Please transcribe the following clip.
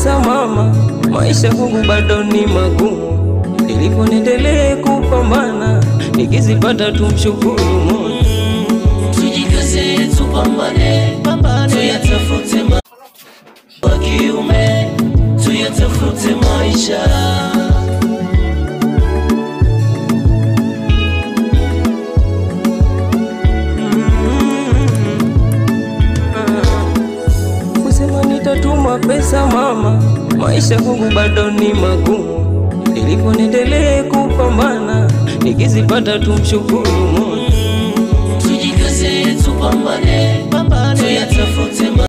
pesa mama, maisha kwangu bado ni magumu. Nilipo niendelee kupambana, nikizipata tumshukuru Mungu. Tujikaze tupambane, tuyatafute wa kiume, tuyatafute maisha. Kusema nitatuma pesa mama, maisha kwangu bado ni magumu. Nilipo niendelee kupambana, nikizipata tumshukuru Mungu.